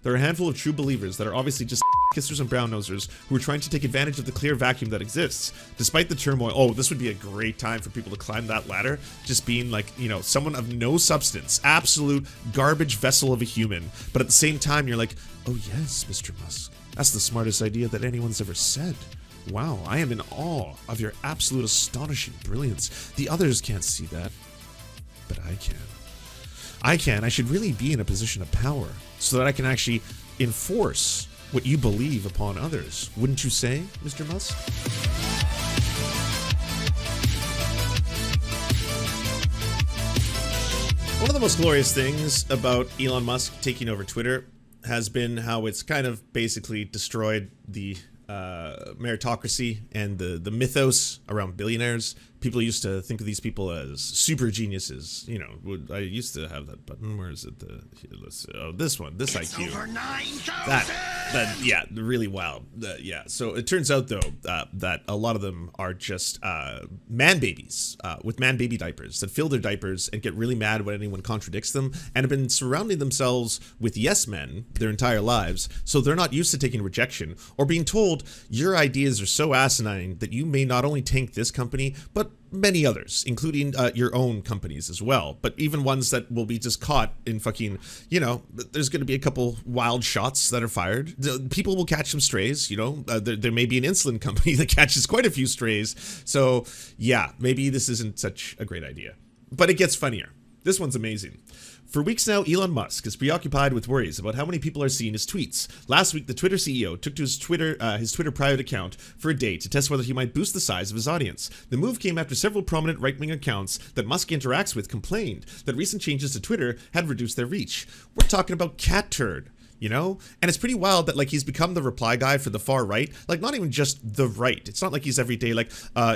There are a handful of true believers that are obviously just kissers and brown nosers who are trying to take advantage of the clear vacuum that exists. Despite the turmoil, oh, this would be a great time for people to climb that ladder, just being like, you know, someone of no substance, absolute garbage vessel of a human. But at the same time, you're like, oh yes, Mr. Musk, that's the smartest idea that anyone's ever said. Wow, I am in awe of your absolute astonishing brilliance. The others can't see that, but I can. I should really be in a position of power so that I can actually enforce what you believe upon others. Wouldn't you say, Mr. Musk? One of the most glorious things about Elon Musk taking over Twitter has been how it's kind of basically destroyed the meritocracy and the mythos around billionaires. People used to think of these people as super geniuses. You know, I used to have that button. Where is it? Oh, this one. This it's IQ. Over 9,000! Yeah, really wild. Yeah. So it turns out though that a lot of them are just man babies with man baby diapers that fill their diapers and get really mad when anyone contradicts them, and have been surrounding themselves with yes men their entire lives. So they're not used to taking rejection or being told your ideas are so asinine that you may not only tank this company but many others, including your own companies as well, but even ones that will be just caught in fucking, you know, there's going to be a couple wild shots that are fired. People will catch some strays, you know, there may be an insulin company that catches quite a few strays. So yeah, maybe this isn't such a great idea, but it gets funnier. This one's amazing. For weeks now, Elon Musk is preoccupied with worries about how many people are seeing his tweets. Last week, the Twitter CEO took to his Twitter private account for a day to test whether he might boost the size of his audience. The move came after several prominent right-wing accounts that Musk interacts with complained that recent changes to Twitter had reduced their reach. We're talking about cat turd. You know? And it's pretty wild that, like, he's become the reply guy for the far right. Like, not even just the right. It's not like he's every day like,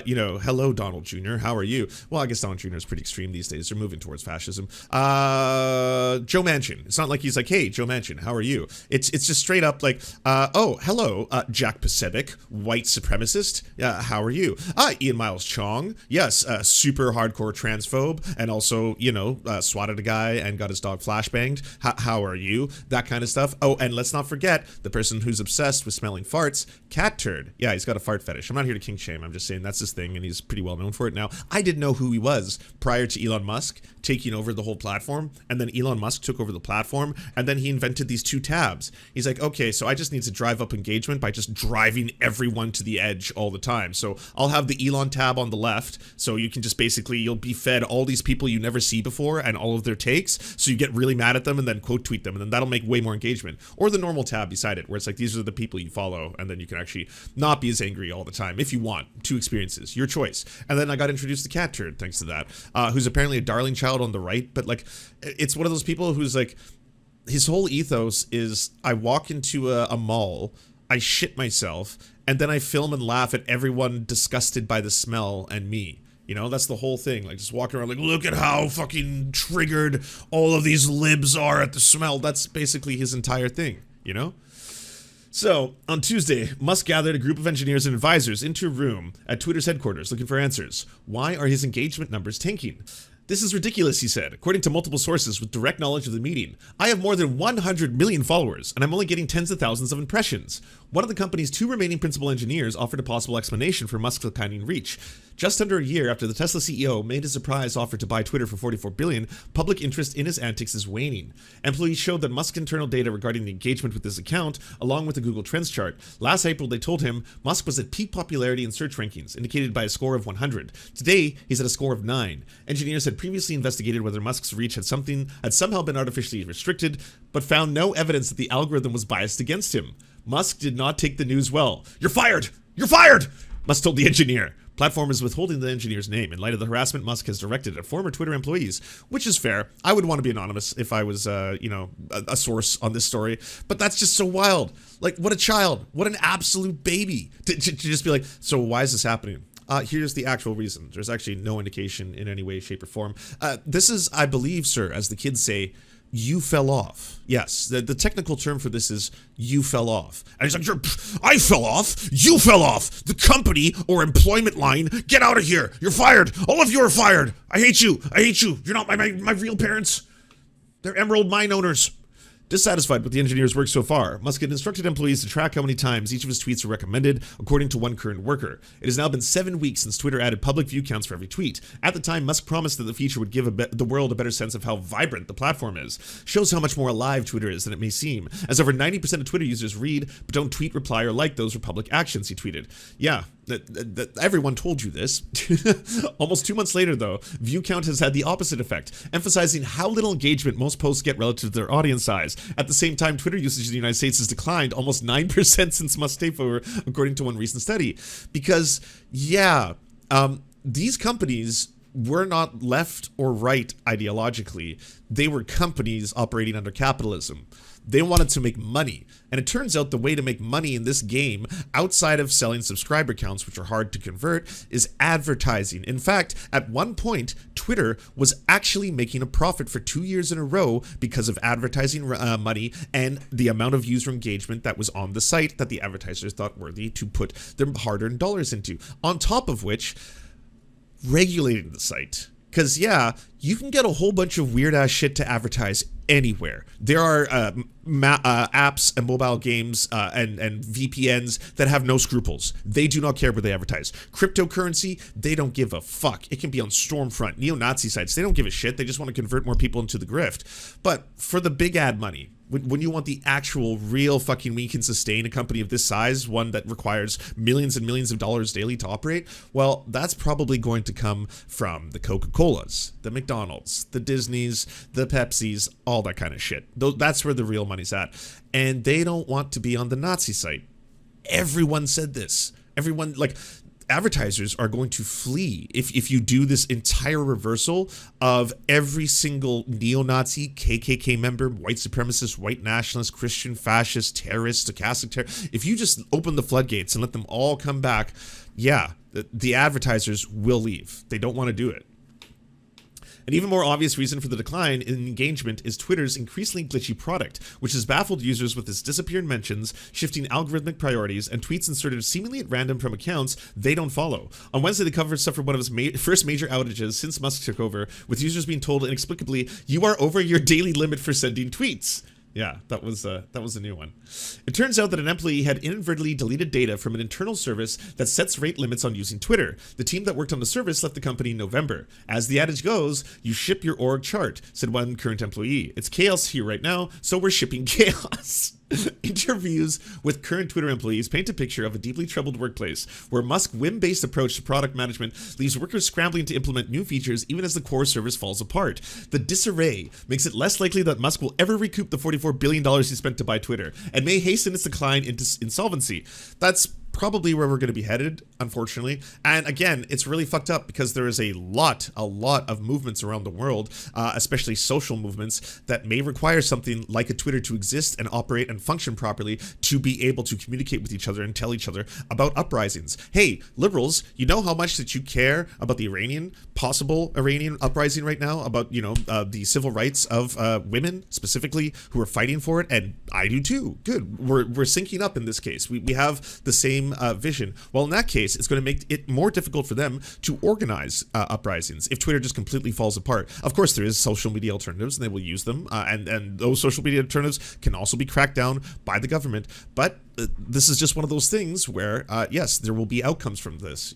you know, hello, Donald Jr., how are you? Well, I guess Donald Jr. is pretty extreme these days. They're moving towards fascism. Joe Manchin. It's not like he's like, hey, Joe Manchin, how are you? It's just straight up like, oh, hello, Jack Pacevic, white supremacist. How are you? Ian Miles Chong. Yes, super hardcore transphobe. And also, you know, swatted a guy and got his dog flashbanged. How are you? That kind of stuff. Oh, and let's not forget the person who's obsessed with smelling farts, cat turd. Yeah, he's got a fart fetish. I'm not here to kink shame. I'm just saying that's his thing, and he's pretty well known for it now. I didn't know who he was prior to Elon Musk taking over the whole platform, and then Elon Musk took over the platform, and then he invented these two tabs. He's like, okay, so I just need to drive up engagement by just driving everyone to the edge all the time. So I'll have the Elon tab on the left, so you can just basically, you'll be fed all these people you never see before and all of their takes, so you get really mad at them and then quote tweet them, and then that'll make way more engagement. Or the normal tab beside it, where it's like, these are the people you follow, and then you can actually not be as angry all the time if you want. Two experiences, your choice. And then I got introduced to cat turd thanks to that, who's apparently a darling child on the right, but like, it's one of those people who's like, his whole ethos is, I walk into a mall, I shit myself, and then I film and laugh at everyone disgusted by the smell and me. You know, that's the whole thing. Like, just walking around like, look at how fucking triggered all of these libs are at the smell. That's basically his entire thing, you know? So, on Tuesday, Musk gathered a group of engineers and advisors into a room at Twitter's headquarters looking for answers. Why are his engagement numbers tanking? This is ridiculous, he said, according to multiple sources with direct knowledge of the meeting. I have more than 100 million followers, and I'm only getting tens of thousands of impressions. One of the company's two remaining principal engineers offered a possible explanation for Musk's declining reach. Just under a year after the Tesla CEO made a surprise offer to buy Twitter for $44 billion, public interest in his antics is waning. Employees showed that Musk's internal data regarding the engagement with his account, along with the Google Trends chart. Last April, they told him Musk was at peak popularity in search rankings, indicated by a score of 100. Today, he's at a score of 9. Engineers had previously investigated whether Musk's reach had somehow been artificially restricted, but found no evidence that the algorithm was biased against him. Musk did not take the news well. You're fired! You're fired! Musk told the engineer. Platform is withholding the engineer's name in light of the harassment Musk has directed at former Twitter employees, which is fair. I would want to be anonymous if I was, you know, a source on this story, but that's just so wild. Like, what a child. What an absolute baby to just be like, so why is this happening? Here's the actual reason. There's actually no indication in any way, shape, or form. This is, I believe, sir, as the kids say, you fell off. Yes, the technical term for this is you fell off. And he's like, I fell off, you fell off. The company or employment line, get out of here. You're fired. All of you are fired. I hate you. I hate you. You're not my real parents. They're emerald mine owners. Dissatisfied with the engineer's work so far, Musk had instructed employees to track how many times each of his tweets are recommended, according to one current worker. It has now been 7 weeks since Twitter added public view counts for every tweet. At the time, Musk promised that the feature would give the world a better sense of how vibrant the platform is. Shows how much more alive Twitter is than it may seem, as over 90% of Twitter users read but don't tweet, reply, or like those public actions, he tweeted. Yeah, everyone told you this. Almost 2 months later, though, view count has had the opposite effect, emphasizing how little engagement most posts get relative to their audience size. At the same time, Twitter usage in the United States has declined almost 9% since Musk's takeover, according to one recent study. Because, yeah, these companies were not left or right ideologically. They were companies operating under capitalism. They wanted to make money. And it turns out the way to make money in this game, outside of selling subscriber counts, which are hard to convert, is advertising. In fact, at one point, Twitter was actually making a profit for 2 years in a row because of advertising money and the amount of user engagement that was on the site that the advertisers thought worthy to put their hard-earned dollars into. On top of which, regulating the site. Because, yeah, you can get a whole bunch of weird-ass shit to advertise anywhere. There are apps and mobile games and VPNs that have no scruples. They do not care what they advertise. Cryptocurrency, they don't give a fuck. It can be on Stormfront, neo-Nazi sites. They don't give a shit. They just want to convert more people into the grift. But for the big ad money, when you want the actual real fucking we can sustain a company of this size, one that requires millions and millions of dollars daily to operate, well, that's probably going to come from the Coca-Colas, the McDonald's, the Disneys, the Pepsis, all that kind of shit. That's where the real money's at. And they don't want to be on the Nazi site. Everyone said this. Everyone, like, advertisers are going to flee if you do this entire reversal of every single neo-Nazi, KKK member, white supremacist, white nationalist, Christian fascist, terrorist, stochastic terror. If you just open the floodgates and let them all come back, yeah, the advertisers will leave. They don't want to do it. An even more obvious reason for the decline in engagement is Twitter's increasingly glitchy product, which has baffled users with its disappeared mentions, shifting algorithmic priorities, and tweets inserted seemingly at random from accounts they don't follow. On Wednesday, the cover suffered one of its first major outages since Musk took over, with users being told inexplicably, "You are over your daily limit for sending tweets." Yeah, that was a new one. It turns out that an employee had inadvertently deleted data from an internal service that sets rate limits on using Twitter. The team that worked on the service left the company in November. As the adage goes, you ship your org chart, said one current employee. It's chaos here right now, so we're shipping chaos. Interviews with current Twitter employees paint a picture of a deeply troubled workplace, where Musk's whim-based approach to product management leaves workers scrambling to implement new features even as the core service falls apart. The disarray makes it less likely that Musk will ever recoup the $44 billion he spent to buy Twitter, and may hasten its decline into insolvency. That's probably where we're going to be headed, unfortunately. And again, it's really fucked up because there is a lot of movements around the world, especially social movements, that may require something like a Twitter to exist and operate and function properly to be able to communicate with each other and tell each other about uprisings. Hey, liberals, you know how much that you care about the possible Iranian uprising right now, about, the civil rights of women specifically who are fighting for it, and I do too. Good. We're syncing up in this case. We have the same vision. Well, in that case, it's going to make it more difficult for them to organize uprisings if Twitter just completely falls apart. Of course, there is social media alternatives, and they will use them, and those social media alternatives can also be cracked down by the government. But this is just one of those things where, yes, there will be outcomes from this,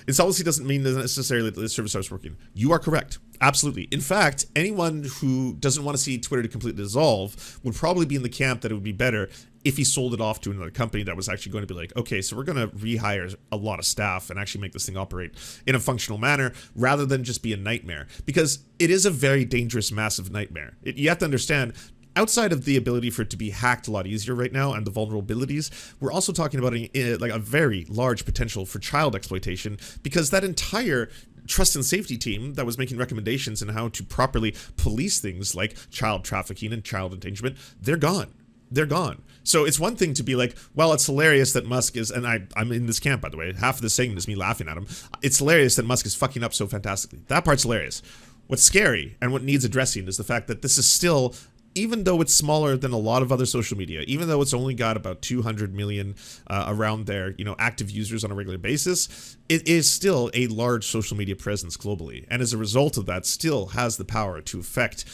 Insolvency doesn't mean necessarily that the service starts working. You are correct. Absolutely. In fact, anyone who doesn't want to see Twitter to completely dissolve would probably be in the camp that it would be better if he sold it off to another company that was actually going to be like, okay, so we're going to rehire a lot of staff and actually make this thing operate in a functional manner rather than just be a nightmare. Because it is a very dangerous, massive nightmare. You have to understand, outside of the ability for it to be hacked a lot easier right now and the vulnerabilities, we're also talking about a very large potential for child exploitation, because that entire trust and safety team that was making recommendations on how to properly police things like child trafficking and child endangerment, they're gone. They're gone. So it's one thing to be like, well, it's hilarious that Musk is, and I'm in this camp, by the way, half of this segment is me laughing at him. It's hilarious that Musk is fucking up so fantastically. That part's hilarious. What's scary and what needs addressing is the fact that this is still even though it's smaller than a lot of other social media, even though it's only got about 200 million around there, active users on a regular basis, it is still a large social media presence globally. And as a result of that, still has the power to affect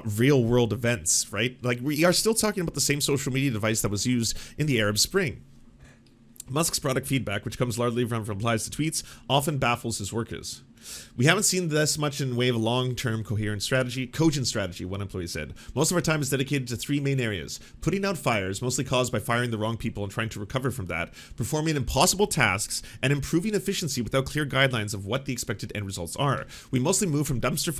real world events, right? Like, we are still talking about the same social media device that was used in the Arab Spring. Musk's product feedback, which comes largely from replies to tweets, often baffles his workers. We haven't seen this much in way of a long-term cogent strategy, one employee said. Most of our time is dedicated to three main areas: putting out fires, mostly caused by firing the wrong people and trying to recover from that, performing impossible tasks, and improving efficiency without clear guidelines of what the expected end results are. We mostly move from dumpster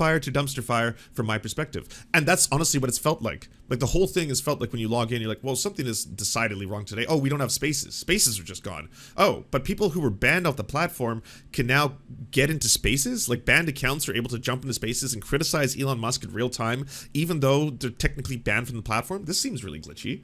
fire from my perspective. And that's honestly what it's felt like. Like, the whole thing has felt like when you log in, you're like, well, something is decidedly wrong today. Oh, we don't have spaces. Spaces are just gone. Oh, but people who were banned off the platform can now get into spaces. Like, banned accounts are able to jump into spaces and criticize Elon Musk in real time, even though they're technically banned from the platform. This seems really glitchy.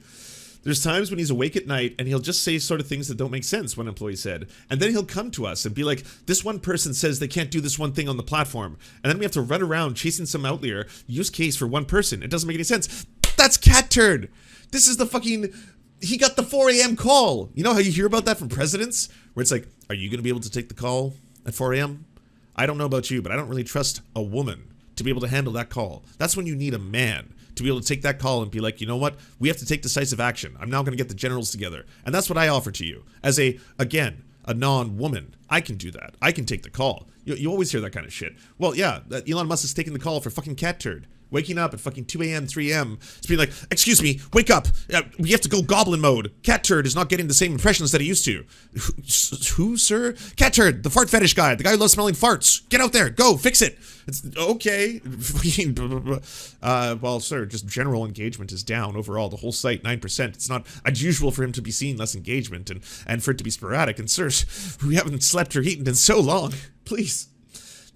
There's times when he's awake at night and he'll just say sort of things that don't make sense, one employee said. And then he'll come to us and be like, this one person says they can't do this one thing on the platform. And then we have to run around chasing some outlier use case for one person. It doesn't make any sense. That's cat turd. This is the fucking... He got the 4 a.m. call. You know how you hear about that from presidents? Where it's like, are you going to be able to take the call at 4 a.m.? I don't know about you, but I don't really trust a woman to be able to handle that call. That's when you need a man to be able to take that call and be like, you know what? We have to take decisive action. I'm now going to get the generals together. And that's what I offer to you. As a non-woman, I can do that. I can take the call. You always hear that kind of shit. Well, yeah, Elon Musk is taking the call for fucking cat turd. Waking up at fucking 2 a.m., 3 a.m. It's being like, excuse me, wake up. We have to go goblin mode. Cat turd is not getting the same impressions that he used to. Who, sir? Cat turd, the fart fetish guy. The guy who loves smelling farts. Get out there. Go, fix it. It's okay. Well, sir, just general engagement is down overall. The whole site, 9%. It's not unusual for him to be seeing less engagement and for it to be sporadic. And sirs, we haven't slept or eaten in so long. Please.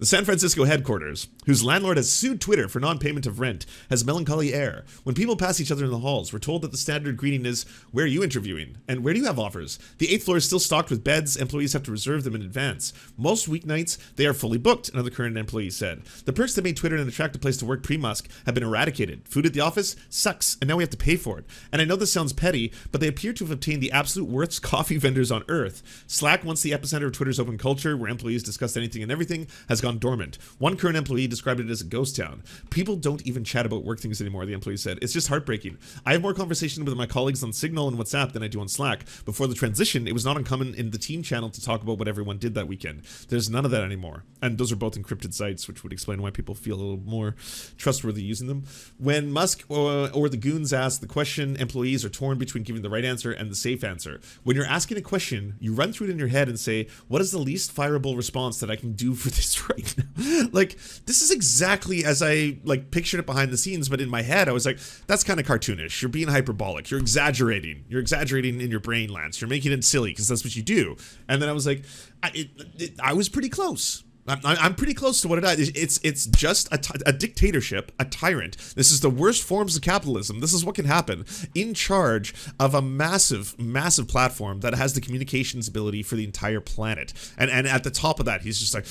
The San Francisco headquarters, whose landlord has sued Twitter for non-payment of rent, has melancholy air. When people pass each other in the halls, we're told that the standard greeting is, where are you interviewing? And where do you have offers? The 8th floor is still stocked with beds. Employees have to reserve them in advance. Most weeknights, they are fully booked, another current employee said. The perks that made Twitter an attractive place to work pre-Musk have been eradicated. Food at the office sucks, and now we have to pay for it. And I know this sounds petty, but they appear to have obtained the absolute worst coffee vendors on earth. Slack, once the epicenter of Twitter's open culture, where employees discussed anything and everything, has gone dormant. One current employee described it as a ghost town. People don't even chat about work things anymore, the employee said. It's just heartbreaking. I have more conversation with my colleagues on Signal and WhatsApp than I do on Slack. Before the transition, it was not uncommon in the team channel to talk about what everyone did that weekend. There's none of that anymore. And those are both encrypted sites, which would explain why people feel a little more trustworthy using them. When Musk or the goons ask the question, employees are torn between giving the right answer and the safe answer. When you're asking a question, you run through it in your head and say, what is the least fireable response that I can do for this right now? Like, this is exactly as I pictured it behind the scenes, but in my head I was like, that's kind of cartoonish. You're being hyperbolic. You're exaggerating. You're exaggerating in your brain, Lance. You're making it silly because that's what you do. And then I was like, I was pretty close. I'm pretty close to what it is. It's just a dictatorship, a tyrant. This is the worst forms of capitalism. This is what can happen in charge of a massive, massive platform that has the communications ability for the entire planet. And at the top of that, he's just like,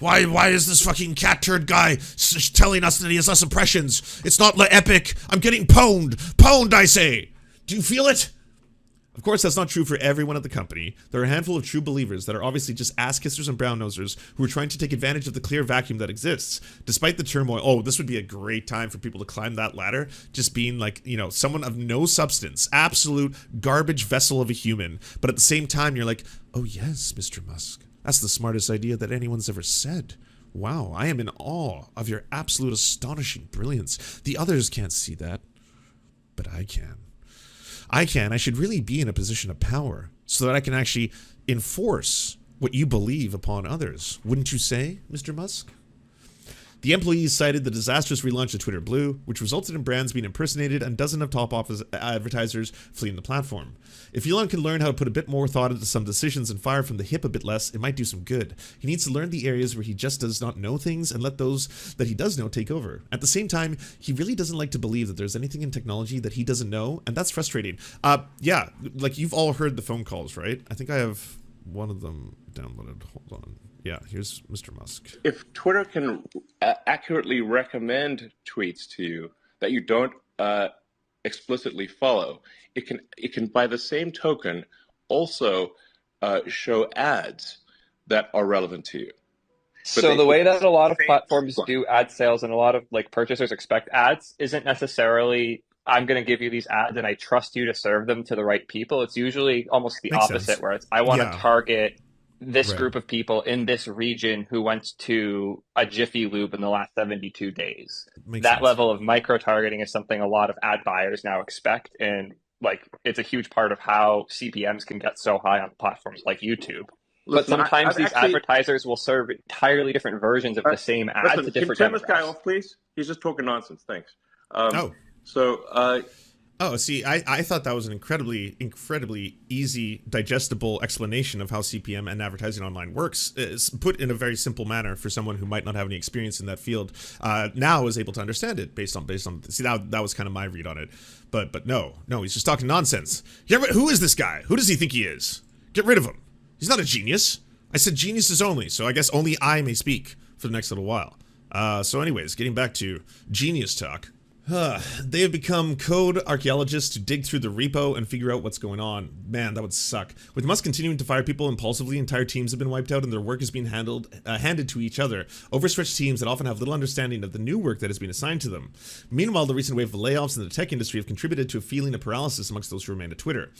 why is this fucking cat turd guy telling us that he has less impressions? It's not epic. I'm getting pwned, I say. Do you feel it? Of course, that's not true for everyone at the company. There are a handful of true believers that are obviously just ass-kissers and brown-nosers who are trying to take advantage of the clear vacuum that exists. Despite the turmoil, this would be a great time for people to climb that ladder, just being someone of no substance, absolute garbage vessel of a human. But at the same time, you're like, oh yes, Mr. Musk, that's the smartest idea that anyone's ever said. Wow, I am in awe of your absolute astonishing brilliance. The others can't see that, but I can. I should really be in a position of power so that I can actually enforce what you believe upon others. Wouldn't you say, Mr. Musk? The employees cited the disastrous relaunch of Twitter Blue, which resulted in brands being impersonated and dozens of top office advertisers fleeing the platform. If Elon can learn how to put a bit more thought into some decisions and fire from the hip a bit less, it might do some good. He needs to learn the areas where he just does not know things and let those that he does know take over. At the same time, he really doesn't like to believe that there's anything in technology that he doesn't know, and that's frustrating. Yeah, you've all heard the phone calls, right? I think I have one of them downloaded. Hold on. Yeah, here's Mr. Musk. If Twitter can accurately recommend tweets to you, that you don't explicitly follow. It can by the same token also show ads that are relevant to you. So the way that a lot of Same platforms line. do ad sales and a lot of like purchasers expect ads isn't necessarily I'm going to give you these ads and I trust you to serve them to the right people. It's usually almost the Makes opposite, sense. where it's I want to Yeah. target this Right. group of people in this region who went to a Jiffy Lube in the last 72 days. Makes That sense. level of micro targeting is something a lot of ad buyers now expect, and like it's a huge part of how CPMs can get so high on platforms like YouTube. But Listen, sometimes I've these actually advertisers will serve entirely different versions of the same ad listen. to Can you different turn this guy demographics. off, please? He's just talking nonsense. Thanks. Um, Oh. so Oh, see, I thought that was an incredibly easy, digestible explanation of how CPM and advertising online works. It's put in a very simple manner for someone who might not have any experience in that field. Now is able to understand it based on. See, that was kind of my read on it. But no, he's just talking nonsense. Who is this guy? Who does he think he is? Get rid of him. He's not a genius. I said geniuses only, so I guess only I may speak for the next little while. So anyways, getting back to genius talk. They have become code archaeologists to dig through the repo and figure out what's going on. Man, that would suck. With Musk continuing to fire people impulsively, entire teams have been wiped out and their work is being handed to each other. Overstretched teams that often have little understanding of the new work that has been assigned to them. Meanwhile, the recent wave of layoffs in the tech industry have contributed to a feeling of paralysis amongst those who remain at Twitter.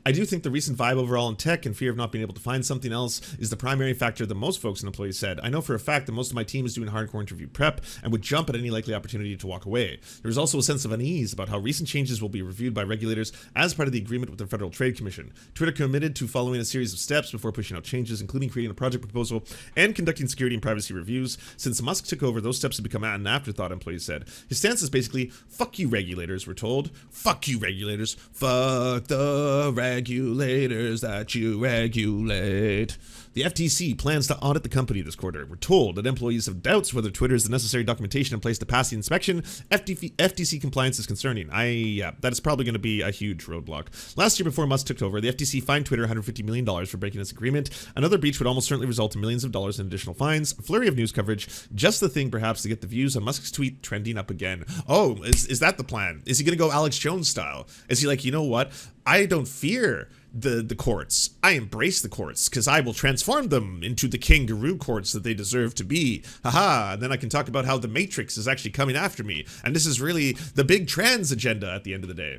I do think the recent vibe overall in tech and fear of not being able to find something else is the primary factor that most folks and employees said. I know for a fact that most of my team is doing hardcore interview prep and would jump at any likely opportunity to walk away. There's also a sense of unease about how recent changes will be reviewed by regulators as part of the agreement with the Federal Trade Commission. Twitter committed to following a series of steps before pushing out changes, including creating a project proposal and conducting security and privacy reviews. Since Musk took over, those steps have become an afterthought, employees said. His stance is basically, fuck you regulators, we're told. Fuck you regulators. Fuck the regulators that you regulate. The FTC plans to audit the company this quarter. We're told that employees have doubts whether Twitter has the necessary documentation in place to pass the inspection. FTC compliance is concerning. That is probably going to be a huge roadblock. Last year, before Musk took over, the FTC fined Twitter $150 million for breaking its agreement. Another breach would almost certainly result in millions of dollars in additional fines. A flurry of news coverage. Just the thing, perhaps, to get the views on Musk's tweet trending up again. Oh, is that the plan? Is he going to go Alex Jones style? Is he like, you know what? I don't fear the courts. I embrace the courts because I will transform them into the kangaroo courts that they deserve to be. Haha, and then I can talk about how the Matrix is actually coming after me. And this is really the big trans agenda at the end of the day.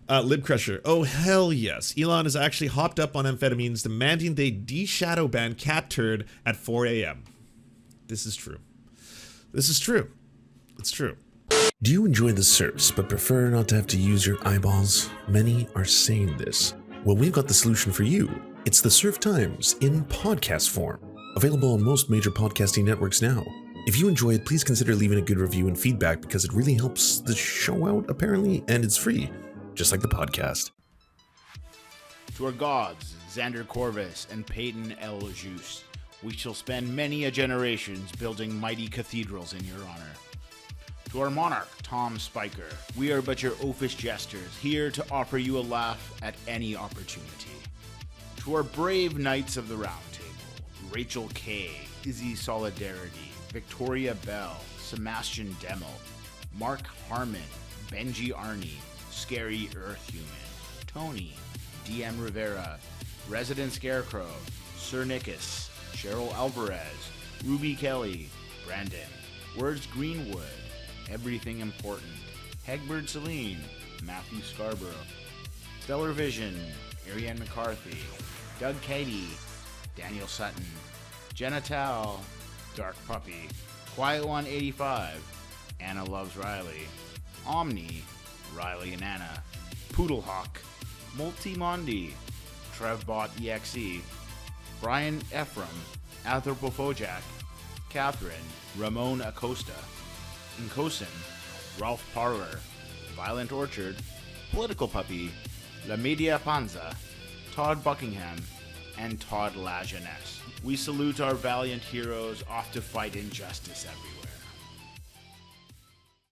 Lib Crusher. Oh, hell yes. Elon is actually hopped up on amphetamines demanding they de-shadow ban cat turd at 4 a.m. This is true. This is true. It's true. Do you enjoy the Serfs but prefer not to have to use your eyeballs? Many are saying this. Well, we've got the solution for you. It's the Serf Times in podcast form, available on most major podcasting networks now. If you enjoy it, please consider leaving a good review and feedback because it really helps the show out, apparently, and it's free, just like the podcast. To our gods, Xander Corvus and Peyton L. Juste, we shall spend many a generations building mighty cathedrals in your honor. To our monarch, Tom Spiker, we are but your oafish jesters, here to offer you a laugh at any opportunity. To our brave knights of the Round Table, Rachel K., Izzy Solidarity, Victoria Bell, Sebastian Demmel, Mark Harmon, Benji Arney, Scary Earth Human, Tony, DM Rivera, Resident Scarecrow, Sir Nickus, Cheryl Alvarez, Ruby Kelly, Brandon, Words Greenwood, Everything Important, Hegbert Celine, Matthew Scarborough, Stellar Vision, Ariane McCarthy, Doug Cady, Daniel Sutton, Jenna Tao, Dark Puppy, Quiet One 85, Anna Loves Riley, Omni, Riley and Anna, Poodlehawk, Multimondi, Trevbot EXE, Brian Ephraim, Anthropophojack, Catherine, Ramon Acosta, Nkosin, Ralph Parler, Violent Orchard, Political Puppy, La Media Panza, Todd Buckingham, and Todd La Jeunesse. We salute our valiant heroes off to fight injustice everywhere.